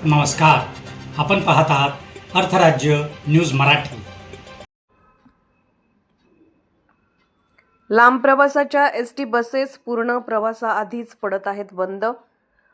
नमस्कार. आपण पाहत आहात अर्थराज्य न्यूज मराठी. लांब प्रवासाच्या एसटी बसेस पूर्ण प्रवासाआधीच पडत आहेत बंद.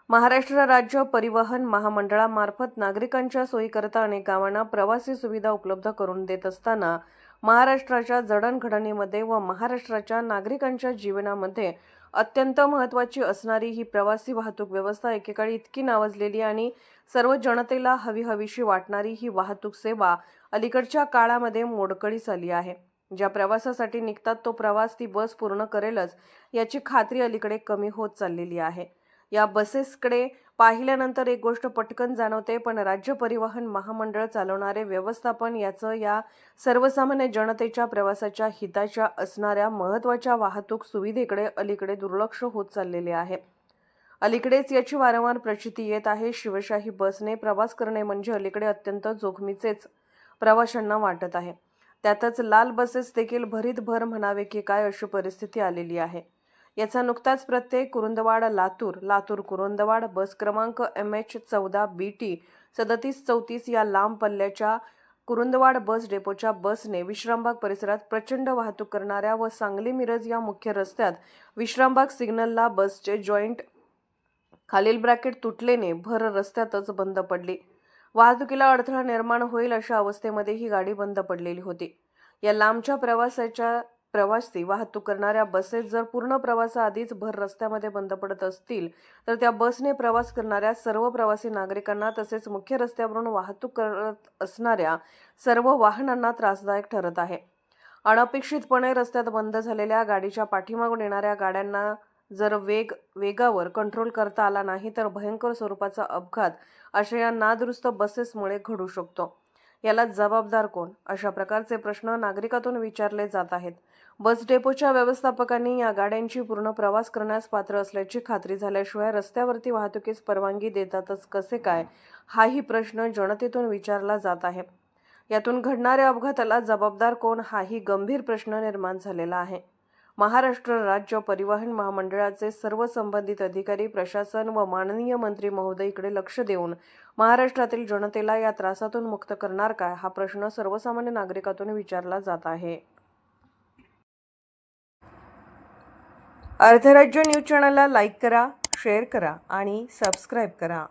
महाराष्ट्र राज्य परिवहन महामंडळामार्फत नागरिकांच्या सोयीकरता अनेक गावांना प्रवासी सुविधा उपलब्ध करून देत असताना महाराष्ट्राच्या जडणघडणीमध्ये व महाराष्ट्राच्या नागरिकांच्या जीवनामध्ये अत्यंत महत्त्वाची असणारी ही प्रवासी वाहतूक व्यवस्था एकेकाळी इतकी नावाजलेली आणि सर्व जनतेला हवीहवीशी वाटणारी ही वाहतूक सेवा अलीकडच्या काळामध्ये मोडकळीस आली आहे. ज्या प्रवासासाठी निघतात तो प्रवास ती बस पूर्ण करेलच याची खात्री अलीकडे कमी होत चाललेली आहे. या बसेसकडे पाहिल्यानंतर एक गोष्ट पटकन जाणवते, पण राज्य परिवहन महामंडळ चालवणारे व्यवस्थापन याचं या सर्वसामान्य जनतेच्या प्रवासाच्या हिताच्या असणाऱ्या महत्त्वाच्या वाहतूक सुविधेकडे अलीकडे दुर्लक्ष होत चाललेले आहे. अलीकडेच याची वारंवार प्रचिती येत आहे. शिवशाही बसने प्रवास करणे म्हणजे अलीकडे अत्यंत जोखमीचेच प्रवाशांना वाटत आहे. त्यातच लाल बसेस देखील भरीत भर म्हणावे की काय अशी परिस्थिती आलेली आहे. याचा नुकताच प्रत्यय कुरुंदवाड लातूर कुरुंदवाड बस क्रमांक MH14BT 3734 या लांब पल्ल्याच्या कुरुंदवाड बस डेपोच्या बसने विश्रामबाग परिसरात प्रचंड वाहतूक करणाऱ्या व सांगली मिरज या मुख्य रस्त्यात विश्रामबाग सिग्नलला बसचे जॉईंट खालील ब्रॅकेट तुटलेने भर रस्त्यातच बंद पडली. वाहतुकीला अडथळा निर्माण होईल अशा अवस्थेमध्ये ही गाडी बंद पडलेली होती. या लांबच्या प्रवासी वाहतूक करणाऱ्या बसेस जर पूर्ण प्रवासाआधीच भर रस्त्यामध्ये बंद पडत असतील तर त्या बसने प्रवास करणाऱ्या सर्व प्रवासी नागरिकांना तसेच मुख्य रस्त्यावरून वाहतूक करत असणाऱ्या सर्व वाहनांना त्रासदायक ठरत आहे. अनपेक्षितपणे रस्त्यात बंद झालेल्या गाडीच्या पाठीमागून येणाऱ्या गाड्यांना जर वेगावर कंट्रोल करता आला नाही तर भयंकर स्वरूपाचा अपघात अशा या नादुरुस्त बसेसमुळे घडू शकतो. याला जबाबदार कोण? अशा प्रकारचे प्रश्न नागरिकातून विचारले जात आहेत. बस डेपोच्या व्यवस्थापकांनी या गाड्यांची पूर्ण प्रवास करण्यास पात्र असल्याची खात्री झाल्याशिवाय रस्त्यावरती वाहतुकीस परवानगी देतातच कसे काय, हाही प्रश्न जनतेतून विचारला जात आहे. यातून घडणाऱ्या अपघाताला जबाबदार कोण, हाही गंभीर प्रश्न निर्माण झालेला आहे. महाराष्ट्र राज्य परिवहन महामंडळाचे सर्व संबंधित अधिकारी, प्रशासन व माननीय मंत्री महोदय इकडे लक्ष देऊन महाराष्ट्रातील जनतेला या त्रासातून मुक्त करणार काय, हा प्रश्न सर्वसामान्य नागरिकातून विचारला जात आहे. अर्थराज्य न्यूज चॅनलला लाईक करा, शेअर करा आणि सबस्क्राईब करा.